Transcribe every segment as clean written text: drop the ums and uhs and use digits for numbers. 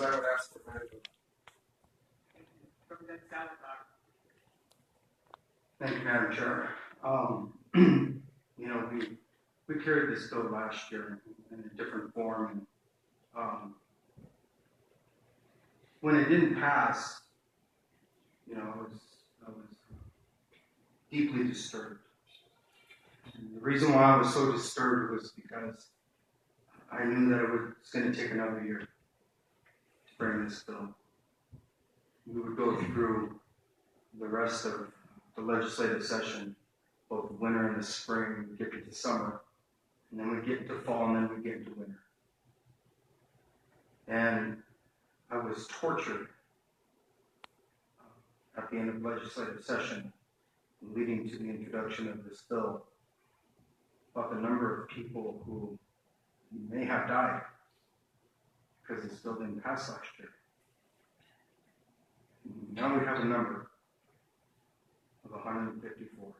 members, I would ask for that. Thank you, Madam Chair. We carried this bill last year in a different form, and when it didn't pass, I was deeply disturbed. And the reason why I was so disturbed was because I knew that it was going to take another year to bring this bill. We would go through the rest of the legislative session, both winter and the spring, we get into summer, and then we get into fall, and then we get into winter. And I was tortured at the end of the legislative session, leading to the introduction of this bill, about the number of people who may have died because this bill didn't pass last year. Now we have a number of 154.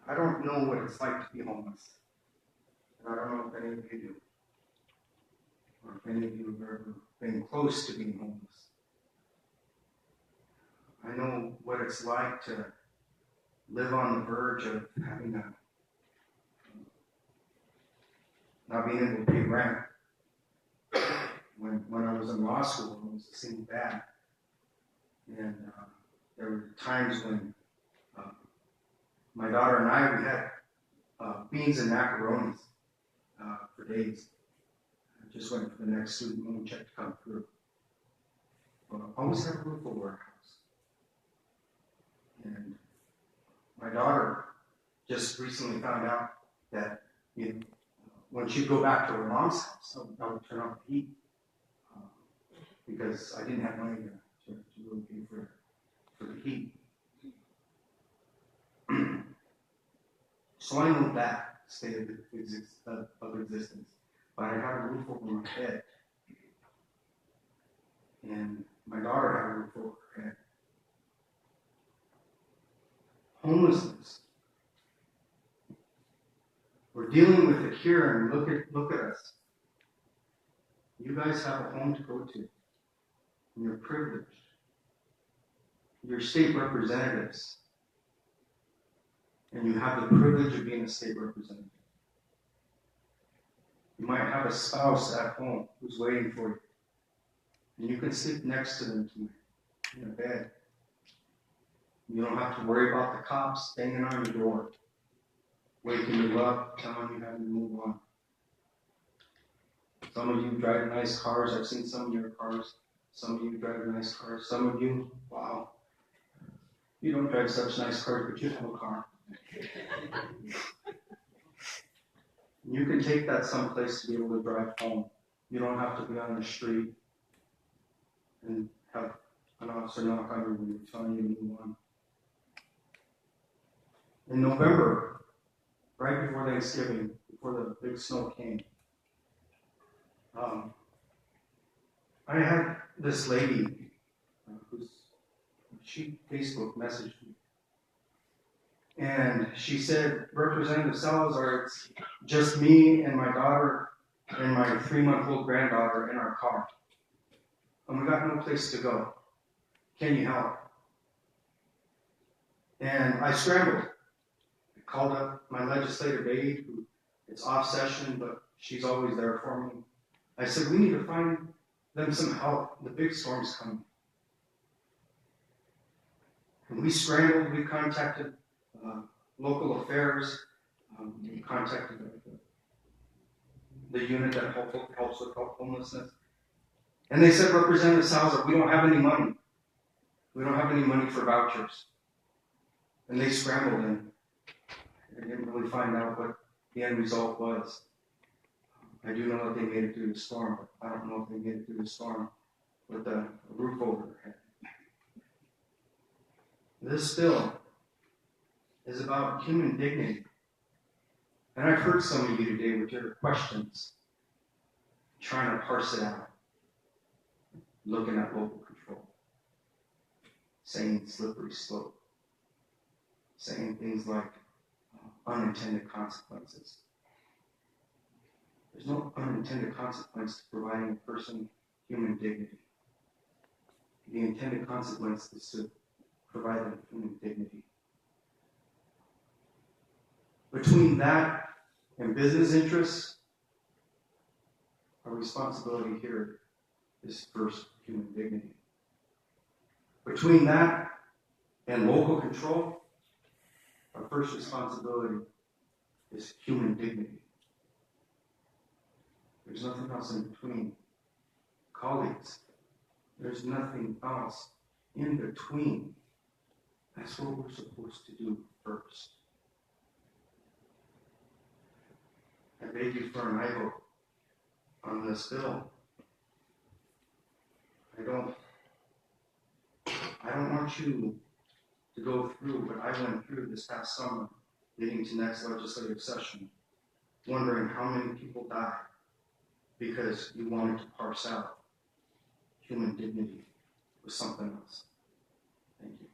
I don't know what it's like to be homeless. And I don't know if any of you do. Or if any of you have ever been close to being homeless. I know what it's like to live on the verge of having not being able to pay rent. When I was in law school, I was a single dad. And there were times when my daughter and I, we had beans and macaronis for days. I just went for the next student loan check to come through. But I always had a roof over our house. And my daughter just recently found out that when she'd go back to her mom's house, I would turn off the heat because I didn't have money to really pay for the heat. So I know that state of existence. But I had a roof over my head. And my daughter had a roof over her head. Homelessness. We're dealing with it here, and look at us. You guys have a home to go to. And you're privileged. You're state representatives. And you have the privilege of being a state representative. You might have a spouse at home who's waiting for you. And you can sleep next to them tonight in a bed. You don't have to worry about the cops banging on your door, waking you up, telling you how to move on. Some of you drive nice cars. I've seen some of your cars. Some of you drive nice cars. Some of you, wow, you don't drive such nice cars, but you have a car. You can take that someplace to be able to drive home. You don't have to be on the street and have an officer knock on your window telling you to move on. In November, right before Thanksgiving, before the big snow came, I had this lady she Facebook messaged me. And she said, Representative Salazar, it's just me and my daughter and my 3-month-old granddaughter in our car. And we got no place to go. Can you help? And I scrambled. I called up my legislative aide, who it's off session, but she's always there for me. I said, we need to find them some help. The big storm's coming. And we scrambled. We contacted local affairs. We contacted the unit that helps with homelessness. And they said, Representative Salazar, we don't have any money. We don't have any money for vouchers. And they scrambled, and they didn't really find out what the end result was. I do know that they made it through the storm, but I don't know if they made it through the storm with a roof over their head. This bill is about human dignity. And I've heard some of you today with your questions, trying to parse it out, looking at local control, saying slippery slope, saying things like unintended consequences. There's no unintended consequence to providing a person human dignity. The intended consequence is to provide them human dignity. Between that and business interests, our responsibility here is first human dignity. Between that and local control, our first responsibility is human dignity. There's nothing else in between. Colleagues, there's nothing else in between. That's what we're supposed to do first. I beg you for an aye vote on this bill. I don't want you to go through what I went through this past summer leading to next legislative session, wondering how many people died because you wanted to parse out human dignity with something else. Thank you.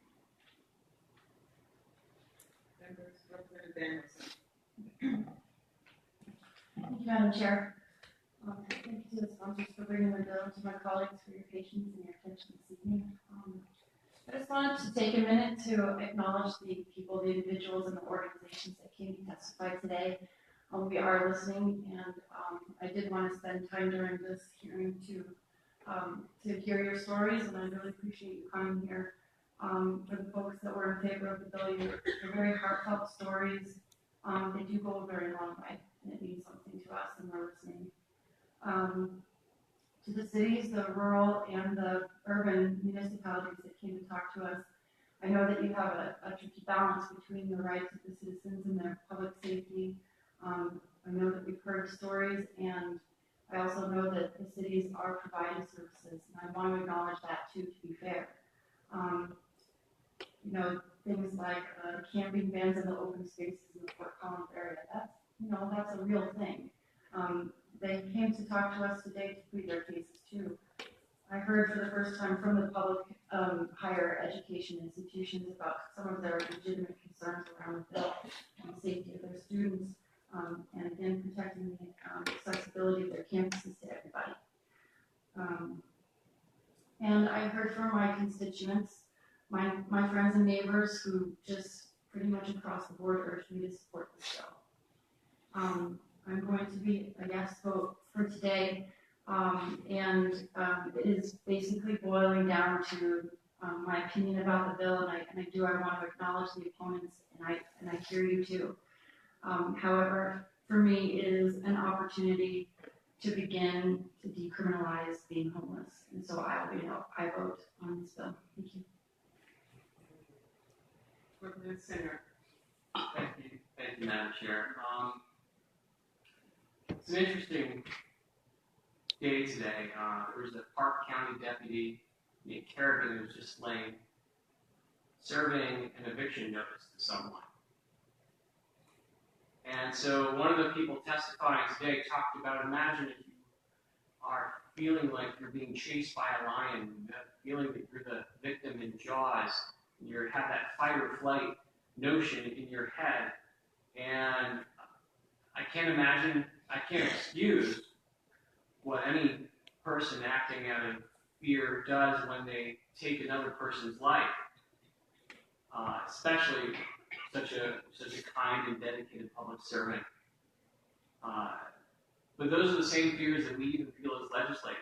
Thank you, Madam Chair. Thank you to the sponsors for bringing the bill, to my colleagues for your patience and your attention this evening. I just wanted to take a minute to acknowledge the people, the individuals, and the organizations that came to testify today. We are listening, and I did want to spend time during this hearing to hear your stories, and I really appreciate you coming here. For the folks that were in favor of the bill, your very heartfelt stories, they do go a very long way, and it means something to us, and we're listening. To the cities, the rural, and the urban municipalities that came to talk to us, I know that you have a tricky balance between the rights of the citizens and their public safety. I know that we've heard stories, and I also know that the cities are providing services, and I want to acknowledge that too, to be fair. Things like camping bans in the open spaces in the Fort Collins area, that's a real thing. They came to talk to us today to plead their cases too. I heard for the first time from the public higher education institutions about some of their legitimate concerns around the bill and the safety of their students, and again, protecting the accessibility of their campuses to everybody. And I heard from my constituents, my friends and neighbors who just pretty much across the board urged me to support this bill. I'm going to be a yes vote for today, and it is basically boiling down to my opinion about the bill, and I want to acknowledge the opponents, and I hear you too. However, for me, it is an opportunity to begin to decriminalize being homeless, and so I vote on this bill. Thank you. Thank you, Madam Chair. It's an interesting day today. There was a Park County deputy named Kerrigan who was just slain, serving an eviction notice to someone. And so one of the people testifying today talked about, imagine if you are feeling like you're being chased by a lion, you have the feeling that you're the victim in Jaws, and you have that fight or flight notion in your head. And I can't excuse what any person acting out of fear does when they take another person's life, especially such a kind and dedicated public servant. But those are the same fears that we even feel as legislators.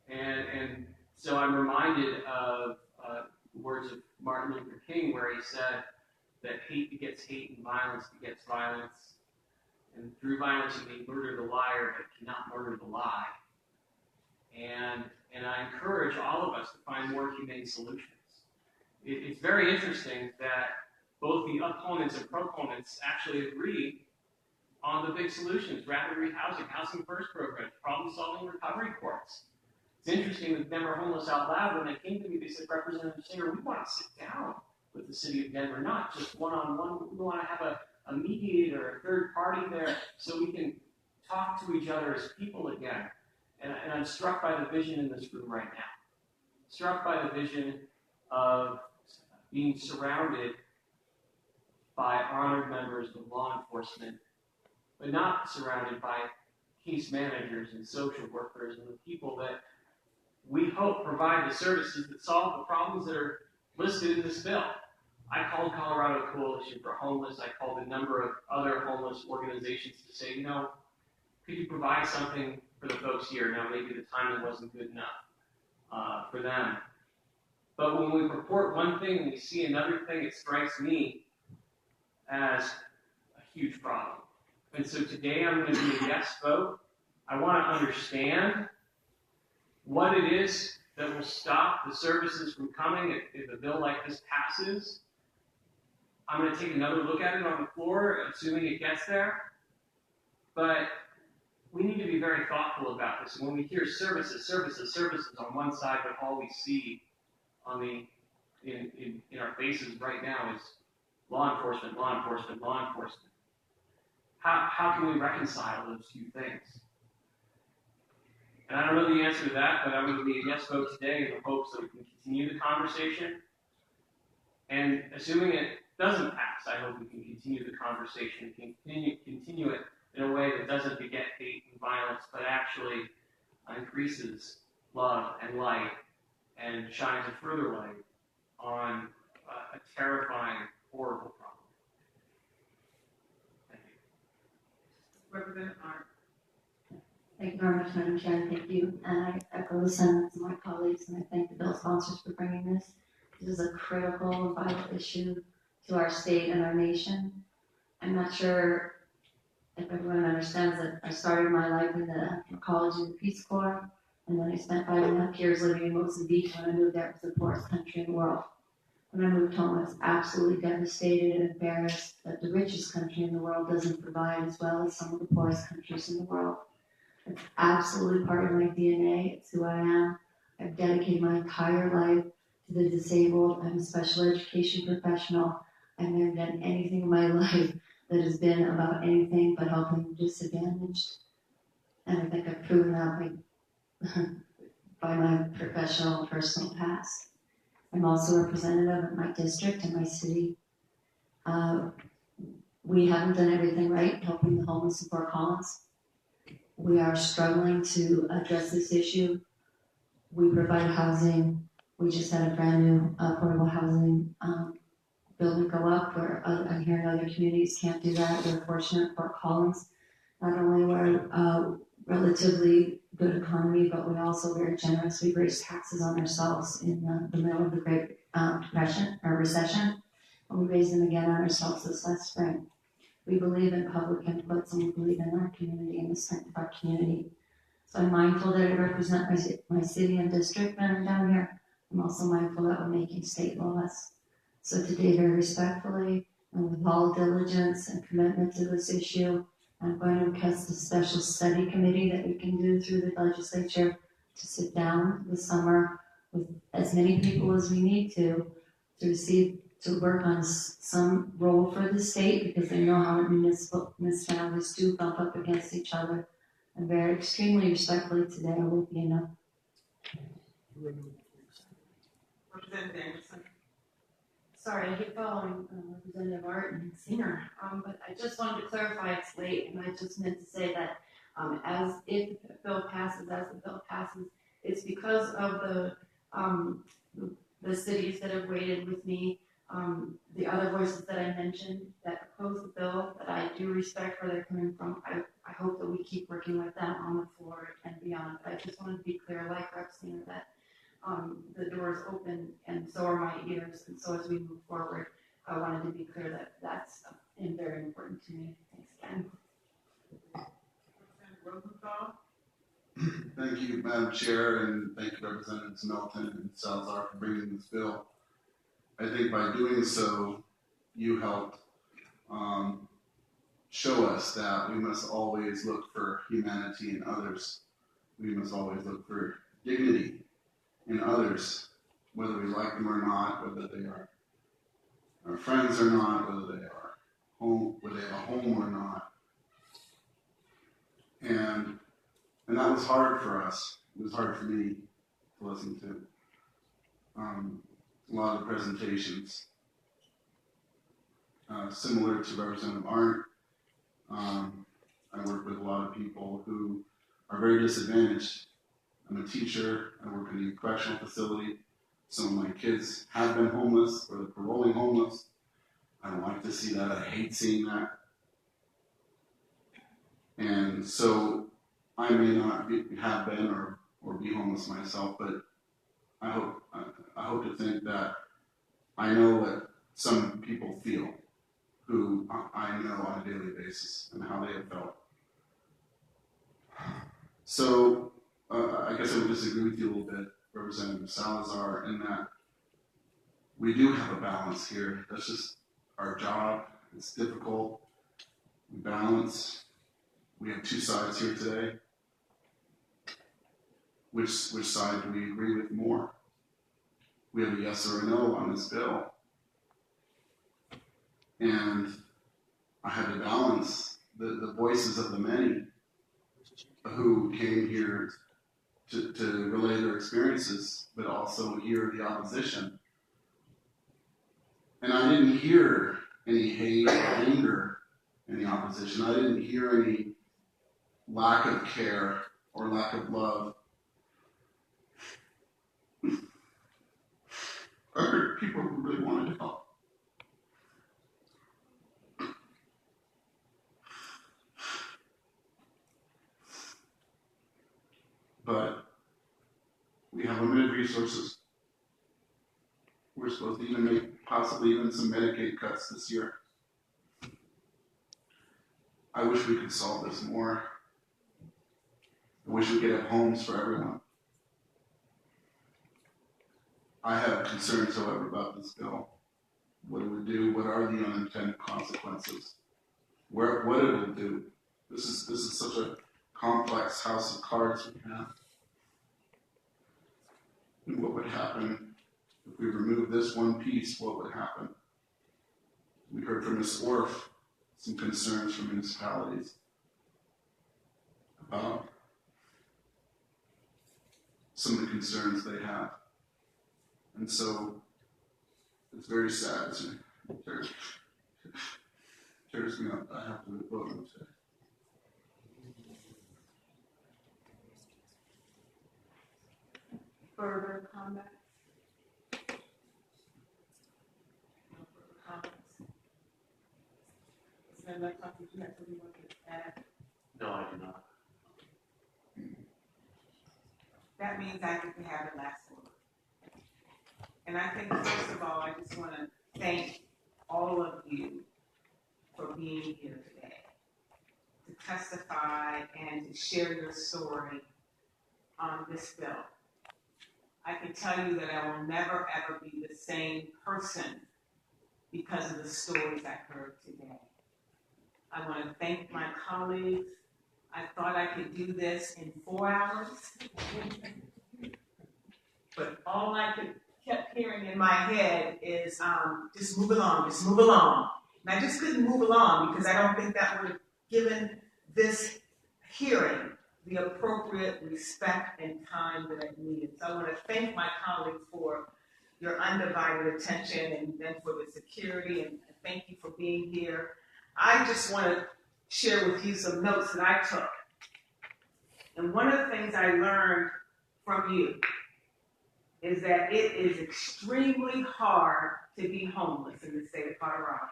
And so I'm reminded of the words of Martin Luther King, where he said that hate begets hate and violence begets violence. And through violence you may murder the liar, but cannot murder the lie. And I encourage all of us to find more humane solutions. It's very interesting that both the opponents and proponents actually agree on the big solutions: rapid rehousing, housing first programs, problem-solving recovery courts. It's interesting that Denver Homeless Out Loud, when they came to me, they said, Representative Singer, we want to sit down with the city of Denver, not just one-on-one. We want to have a mediator, a third party there, so we can talk to each other as people again. And I'm struck by the vision in this room right now. Struck by the vision of being surrounded by honored members of law enforcement, but not surrounded by case managers and social workers and the people that we hope provide the services that solve the problems that are listed in this bill. I called Colorado Coalition for Homeless. I called a number of other homeless organizations to say, could you provide something for the folks here? Now, maybe the timing wasn't good enough for them. But when we report one thing and we see another thing, it strikes me as a huge problem. And so today I'm going to be a yes vote. I want to understand what it is that will stop the services from coming if a bill like this passes. I'm going to take another look at it on the floor, assuming it gets there. But we need to be very thoughtful about this. And when we hear services on one side, but all we see in our faces right now is law enforcement. How can we reconcile those two things? And I don't know the answer to that, but I'm going to be a yes vote today in the hopes that we can continue the conversation. And assuming it doesn't pass, I hope we can continue the conversation, continue it in a way that doesn't beget hate and violence, but actually increases love and light and shines a further light on a terrifying, horrible problem. Thank you. Representative Arndt. Thank you very much, Madam Chair, and thank you. And I echo the sentiments of my colleagues, and I thank the bill sponsors for bringing this. This is a critical and vital issue to our state and our nation. I'm not sure if everyone understands that I started my life in the college in the Peace Corps, and then I spent 5.5 years living in Mozambique. When I moved there, it was the poorest country in the world. When I moved home, I was absolutely devastated and embarrassed that the richest country in the world doesn't provide as well as some of the poorest countries in the world. It's absolutely part of my DNA. It's who I am. I've dedicated my entire life to the disabled. I'm a special education professional. I've never done anything in my life that has been about anything but helping the disadvantaged. And I think I've proven that by my professional and personal past. I'm also a representative of my district and my city. We haven't done everything right helping the homeless in Fort Collins. We are struggling to address this issue. We provide housing. We just had a brand new affordable housing building go up where I'm hearing other communities can't do that. We're fortunate at Fort Collins. Not only we're a relatively good economy, but we're also very generous. We've raised taxes on ourselves in the middle of the Great Depression or Recession, and we raised them again on ourselves this last spring. We believe in public inputs, and we believe in our community and the strength of our community. So I'm mindful that I represent my city and district when I'm down here. I'm also mindful that we're making state laws. So today, very respectfully and with all diligence and commitment to this issue, I'm going to request a special study committee that we can do through the legislature to sit down this summer with as many people as we need to work on some role for the state, because they know how municipalities do bump up against each other. And very extremely respectfully today, I will be enough. Representative Anderson. Sorry, I keep following Representative Arndt and Singer, but I just wanted to clarify it's late, and I just meant to say that as the bill passes, it's because of the cities that have waited with me, the other voices that I mentioned that oppose the bill, that I do respect where they're coming from. I hope that we keep working with them on the floor and beyond. But I just wanted to be clear, like Rep. Singer, that the door is open, and so are my ears. And so as we move forward, I wanted to be clear that that's very important to me. Thanks again. Rosenthal. Thank you, Madam Chair, and thank you, Representatives Melton and Salazar, for bringing this bill. I think by doing so, you helped show us that we must always look for humanity in others. We must always look for dignity in others, whether we like them or not, whether they are our friends or not, whether they are home, whether they have a home or not. And that was hard for us. It was hard for me to listen to. A lot of the presentations, similar to Representative Arndt, I work with a lot of people who are very disadvantaged. I'm a teacher. I work in a correctional facility. Some of my kids have been homeless or they're paroling homeless. I don't like to see that. I hate seeing that. And so I may not have been or be homeless myself, but I hope to think that I know what some people feel who I know on a daily basis and how they have felt. So I guess I would disagree with you a little bit, Representative Salazar, in that we do have a balance here. That's just our job. It's difficult. We balance. We have two sides here today. Which side do we agree with more? We have a yes or a no on this bill. And I had to balance the voices of the many who came here to relay their experiences, but also hear the opposition. And I didn't hear any hate or anger in the opposition. I didn't hear any lack of care or lack of love. I heard people who really wanted to help. But we have limited resources. We're supposed to even make possibly even some Medicaid cuts this year. I wish we could solve this more. I wish we could have homes for everyone. I have concerns, however, about this bill. What it would do, what are the unintended consequences? What it will do. This is such a complex house of cards we have. And what would happen if we remove this one piece? What would happen? We heard from Ms. Orff some concerns from municipalities about some of the concerns they have. And so it's very sad. It tears me up. I have to vote on today. Further comment? No further comments? Is there enough something you have to add? No, I do not. That means I get to have the last word. And I think, first of all, I just want to thank all of you for being here today to testify and to share your story on this bill. I can tell you that I will never, ever be the same person because of the stories I heard today. I want to thank my colleagues. I thought I could do this in 4 hours, but all I kept hearing in my head is just move along, just move along. And I just couldn't move along because I don't think that would have given this hearing the appropriate respect and time that it needed. So I want to thank my colleagues for your undivided attention and then for the security, and thank you for being here. I just want to share with you some notes that I took. And one of the things I learned from you is that it is extremely hard to be homeless in the state of Colorado.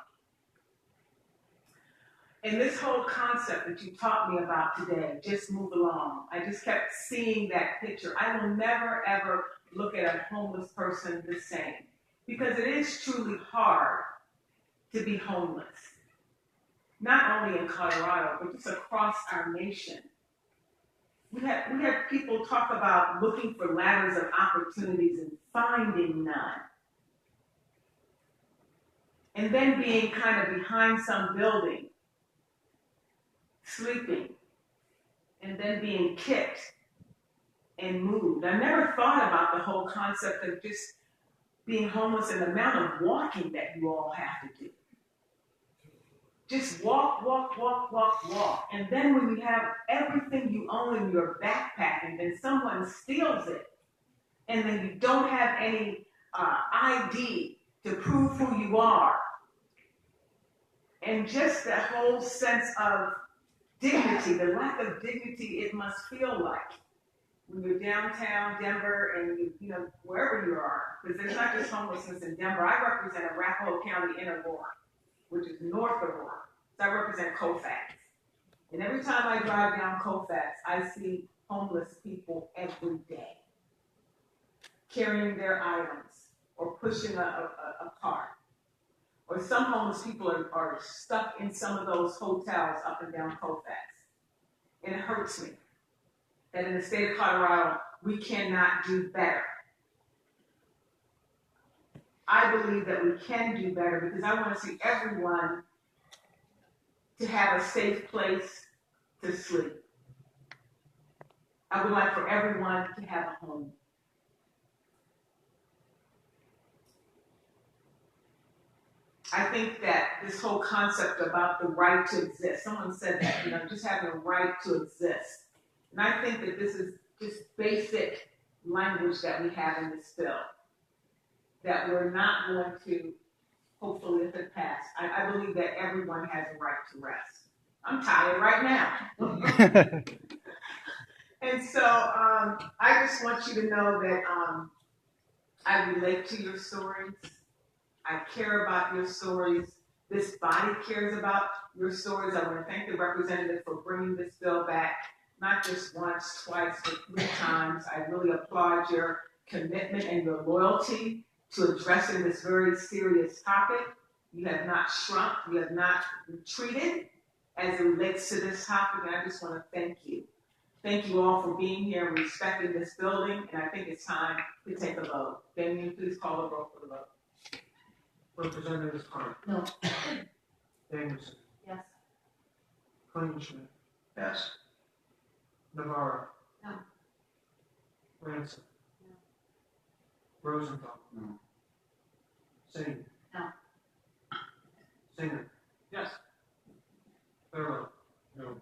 And this whole concept that you taught me about today, just move along, I just kept seeing that picture. I will never, ever look at a homeless person the same, because it is truly hard to be homeless. Not only in Colorado, but just across our nation. We have people talk about looking for ladders of opportunities and finding none. And then being kind of behind some building, sleeping, and then being kicked and moved. I never thought about the whole concept of just being homeless and the amount of walking that you all have to do. Just walk, walk, walk, walk, walk. And then when you have everything you own in your backpack and then someone steals it, and then you don't have any ID to prove who you are, and just that whole sense of dignity, the lack of dignity it must feel like when you're downtown Denver and you know, wherever you are, because there's not just homelessness in Denver. I represent Arapahoe County in Aurora, which is north of Aurora. So I represent Colfax. And every time I drive down Colfax, I see homeless people every day carrying their items or pushing a cart. Or some homeless people are stuck in some of those hotels up and down Colfax. And it hurts me that in the state of Colorado, we cannot do better. I believe that we can do better because I want to see everyone to have a safe place to sleep. I would like for everyone to have a home. I think that this whole concept about the right to exist, someone said that, you know, just having a right to exist. And I think that this is just basic language that we have in this bill, that we're not going to, hopefully if it passed, I believe that everyone has a right to rest. I'm tired right now. And so I just want you to know that I relate to your stories. I care about your stories. This body cares about your stories. I want to thank the representative for bringing this bill back, not just once, twice, but 3 times. I really applaud your commitment and your loyalty to addressing this very serious topic. You have not shrunk. You have not retreated as it relates to this topic, and I just want to thank you. Thank you all for being here and respecting this building, and I think it's time to take a vote. Damien, please call the roll for the vote. Representative Arndt. No. Danielson. Yes. Klingensmith. Yes. Navarro. No. Ransom. No. Rosenthal. No. Singh. No. Singer. Yes. Thurlow. No.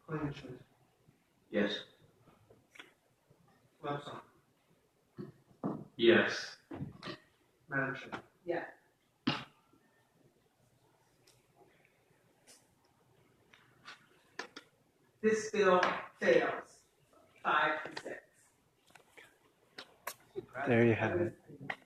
Klingensmith. Yes. Lepson. Yes. Madam Chair. Yeah. This bill fails 5-6. There you have it.